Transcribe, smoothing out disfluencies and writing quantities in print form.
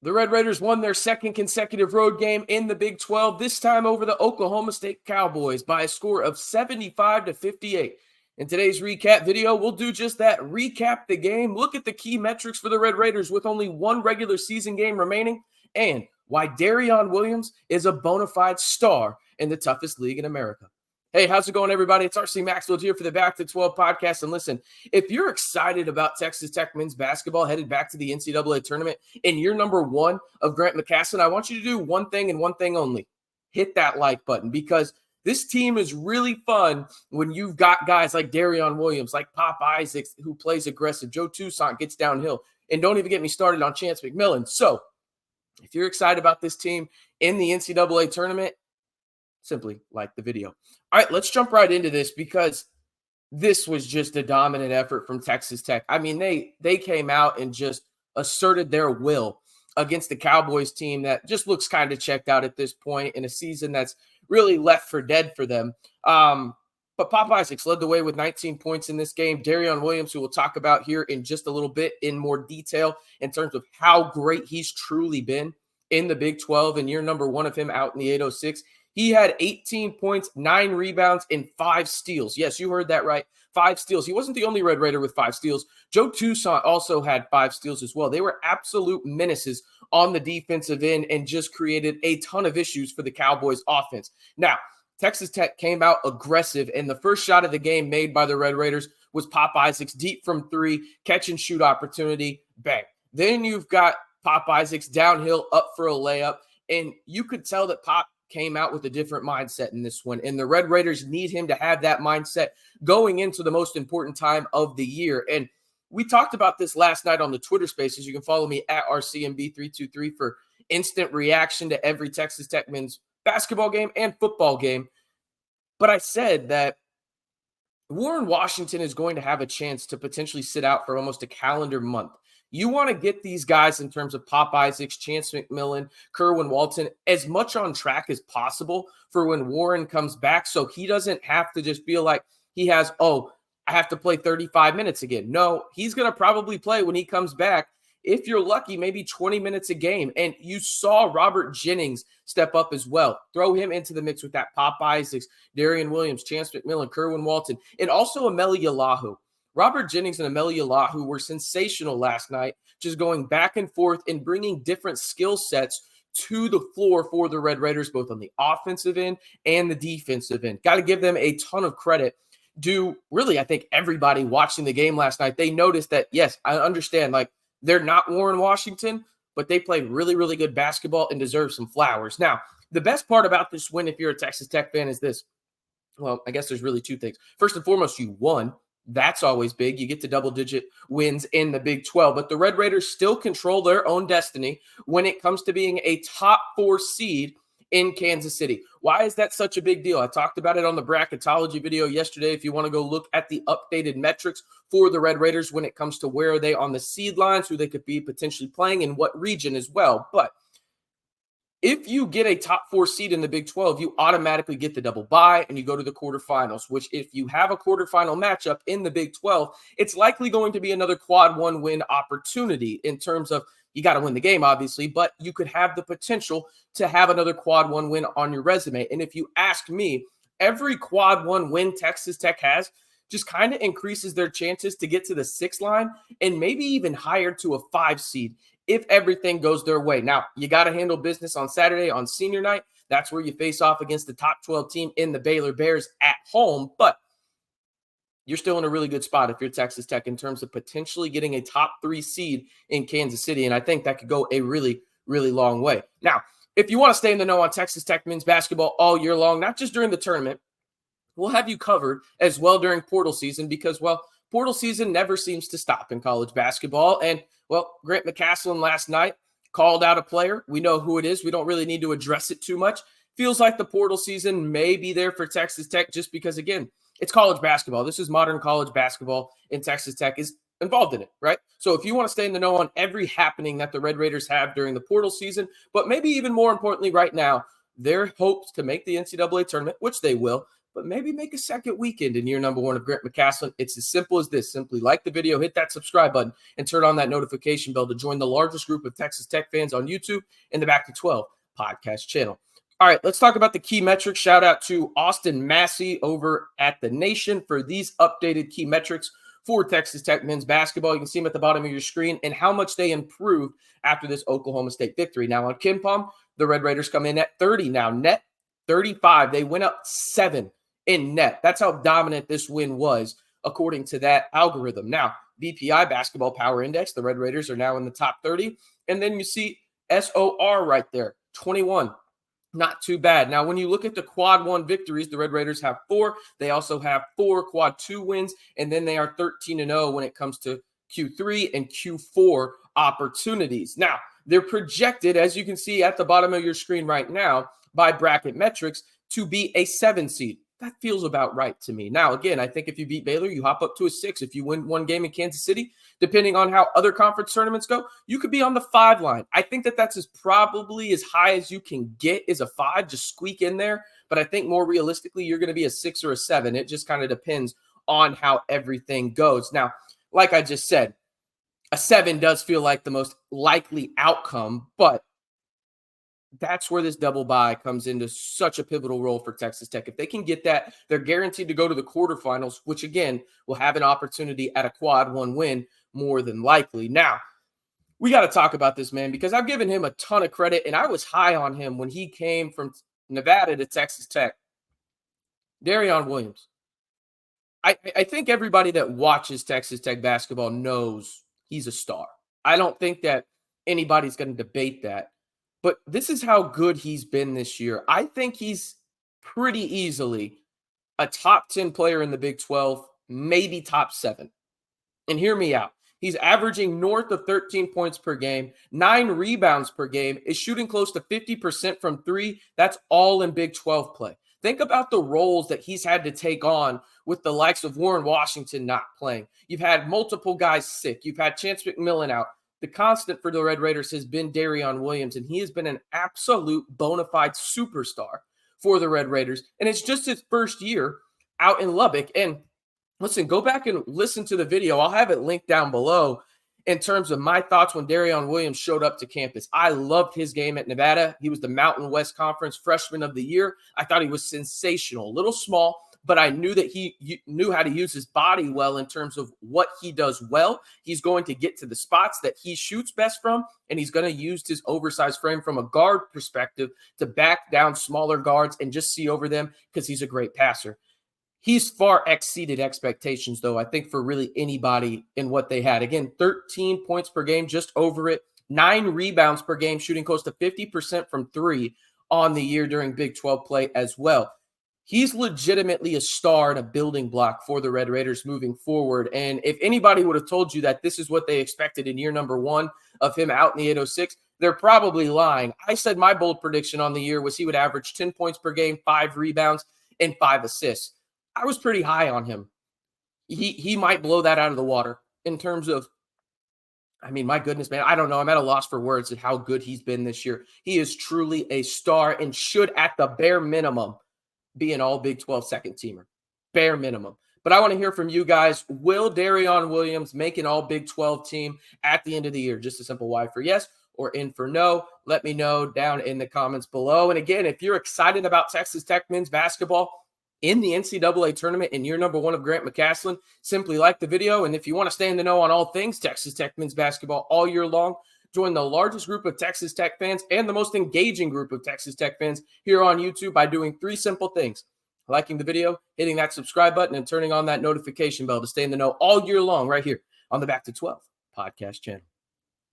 The Red Raiders won their second consecutive road game in the Big 12, this time over the Oklahoma State Cowboys by a score of 75-58. In today's recap video, we'll do just that, recap the game, look at the key metrics for the Red Raiders with only one regular season game remaining, and why Darrion Williams is a bona fide star in the toughest league in America. Hey, how's it going, everybody? It's RC Maxfield here for the Back to 12 podcast. And listen, if you're excited about Texas Tech men's basketball headed back to the NCAA tournament and you're number one of Grant McCasland, I want you to do one thing and one thing only. Hit that like button, because this team is really fun when you've got guys like Darrion Williams, like Pop Isaacs, who plays aggressive. Joe Toussaint gets downhill. And don't even get me started on Chance McMillan. So if you're excited about this team in the NCAA tournament, simply like the video. All right, let's jump right into this, because this was just a dominant effort from Texas Tech. I mean, they came out and just asserted their will against the Cowboys team that just looks kind of checked out at this point in a season that's really left for dead for them. But Pop Isaacs led the way with 19 points in this game. Darrion Williams, who we'll talk about here in just a little bit in more detail in terms of how great he's truly been in the Big 12 and year number one of him out in the 806. He had 18 points, 9 rebounds, and 5 steals. Yes, you heard that right. 5 steals. He wasn't the only Red Raider with 5 steals. Joe Toussaint also had 5 steals as well. They were absolute menaces on the defensive end and just created a ton of issues for the Cowboys offense. Now, Texas Tech came out aggressive, and the first shot of the game made by the Red Raiders was Pop Isaacs deep from 3, catch and shoot opportunity, bang. Then you've got Pop Isaacs downhill up for a layup, and you could tell that Pop came out with a different mindset in this one, and the Red Raiders need him to have that mindset going into the most important time of the year. And we talked about this last night on the Twitter Spaces. You can follow me at RCMB323 for instant reaction to every Texas Tech men's basketball game and football game. But I said that Warren Washington is going to have a chance to potentially sit out for almost a calendar month. You want to get these guys in terms of Pop Isaacs, Chance McMillan, Kerwin Walton as much on track as possible for when Warren comes back, so he doesn't have to just feel like he has, I have to play 35 minutes again. No, he's going to probably play when he comes back. If you're lucky, maybe 20 minutes a game. And you saw Robert Jennings step up as well. Throw him into the mix with that Pop Isaacs, Darrion Williams, Chance McMillan, Kerwin Walton, and also Ameli Ylahu. Robert Jennings and Ameli Ylahu were sensational last night, just going back and forth and bringing different skill sets to the floor for the Red Raiders, both on the offensive end and the defensive end. Got to give them a ton of credit. I think everybody watching the game last night, they noticed that, yes, I understand, like, they're not Warren Washington, but they played really, really good basketball and deserve some flowers. Now, the best part about this win, if you're a Texas Tech fan, is this. Well, I guess there's really two things. First and foremost, you won. That's always big. You get to double-digit wins in the Big 12. But the Red Raiders still control their own destiny when it comes to being a top 4 seed in Kansas City. Why is that such a big deal? I talked about it on the bracketology video yesterday. If you want to go look at the updated metrics for the Red Raiders when it comes to where are they on the seed lines, who they could be potentially playing, in what region as well. But if you get a top 4 seed in the Big 12, you automatically get the double bye and you go to the quarterfinals, which if you have a quarterfinal matchup in the Big 12, it's likely going to be another quad 1 win opportunity in terms of you got to win the game, obviously, but you could have the potential to have another quad 1 win on your resume. And if you ask me, every quad 1 win Texas Tech has just kind of increases their chances to get to the 6 line and maybe even higher to a 5 seed if everything goes their way. Now, you got to handle business on Saturday on senior night. That's where you face off against the top 12 team in the Baylor Bears at home. But you're still in a really good spot if you're Texas Tech in terms of potentially getting a top 3 seed in Kansas City. And I think that could go a really, really long way. Now, if you want to stay in the know on Texas Tech men's basketball all year long, not just during the tournament, we'll have you covered as well during portal season because, well, portal season never seems to stop in college basketball. And, well, Grant McCasland last night called out a player. We know who it is. We don't really need to address it too much. Feels like the portal season may be there for Texas Tech just because, again, it's college basketball. This is modern college basketball, and Texas Tech is involved in it, right? So if you want to stay in the know on every happening that the Red Raiders have during the portal season, but maybe even more importantly right now, their hopes to make the NCAA tournament, which they will, but maybe make a second weekend in year number 1 of Grant McCasland. It's as simple as this. Simply like the video, hit that subscribe button, and turn on that notification bell to join the largest group of Texas Tech fans on YouTube and the Back to 12 podcast channel. All right, let's talk about the key metrics. Shout out to Austin Massey over at The Nation for these updated key metrics for Texas Tech men's basketball. You can see them at the bottom of your screen and how much they improved after this Oklahoma State victory. Now on KenPom, the Red Raiders come in at 30 now, net 35. They went up 7 in net. That's how dominant this win was, according to that algorithm. Now, BPI, Basketball Power Index, the Red Raiders are now in the top 30. And then you see SOR right there, 21. Not too bad. Now, when you look at the quad 1 victories, the Red Raiders have 4. They also have 4 quad 2 wins, and then they are 13-0 when it comes to Q3 and Q4 opportunities. Now, they're projected, as you can see at the bottom of your screen right now, by Bracket Metrics to be a 7 seed. That feels about right to me. Now, again, I think if you beat Baylor, you hop up to a 6. If you win one game in Kansas City, depending on how other conference tournaments go, you could be on the 5 line. I think that that's probably as high as you can get is a 5, just squeak in there. But I think more realistically, you're going to be a 6 or a 7. It just kind of depends on how everything goes. Now, like I just said, a 7 does feel like the most likely outcome, but that's where this double bye comes into such a pivotal role for Texas Tech. If they can get that, they're guaranteed to go to the quarterfinals, which again will have an opportunity at a quad 1 win more than likely. Now, we got to talk about this, man, because I've given him a ton of credit, and I was high on him when he came from Nevada to Texas Tech. Darrion Williams. I think everybody that watches Texas Tech basketball knows he's a star. I don't think that anybody's going to debate that. But this is how good he's been this year. I think he's pretty easily a top 10 player in the Big 12, maybe top 7. And hear me out. He's averaging north of 13 points per game, 9 rebounds per game, is shooting close to 50% from 3. That's all in Big 12 play. Think about the roles that he's had to take on with the likes of Warren Washington not playing. You've had multiple guys sick. You've had Chance McMillan out. The constant for the Red Raiders has been Darrion Williams, and he has been an absolute bona fide superstar for the Red Raiders. And it's just his first year out in Lubbock. And listen, go back and listen to the video. I'll have it linked down below in terms of my thoughts when Darrion Williams showed up to campus. I loved his game at Nevada. He was the Mountain West Conference Freshman of the Year. I thought he was sensational, a little small, but I knew that he knew how to use his body well in terms of what he does well. He's going to get to the spots that he shoots best from, and he's going to use his oversized frame from a guard perspective to back down smaller guards and just see over them because he's a great passer. He's far exceeded expectations, though, I think, for really anybody in what they had. Again, 13 points per game, just over it. 9 rebounds per game, shooting close to 50% from 3 on the year during Big 12 play as well. He's legitimately a star and a building block for the Red Raiders moving forward. And if anybody would have told you that this is what they expected in year number 1 of him out in the 806, they're probably lying. I said my bold prediction on the year was he would average 10 points per game, 5 rebounds, and 5 assists. I was pretty high on him. He might blow that out of the water in terms of, I mean, my goodness, man, I don't know. I'm at a loss for words at how good he's been this year. He is truly a star and should, at the bare minimum, be an all Big 12 second teamer. Bare minimum. But I want to hear from you guys. Will Darrion Williams make an all Big 12 team at the end of the year? Just a simple Y for yes or in for no. Let me know down in the comments below. And again, if you're excited about Texas Tech men's basketball in the NCAA tournament in year number 1 of Grant McCasland, simply like the video. And if you want to stay in the know on all things Texas Tech men's basketball all year long, join the largest group of Texas Tech fans and the most engaging group of Texas Tech fans here on YouTube by doing 3 simple things: liking the video, hitting that subscribe button, and turning on that notification bell to stay in the know all year long right here on the Back to 12 podcast channel.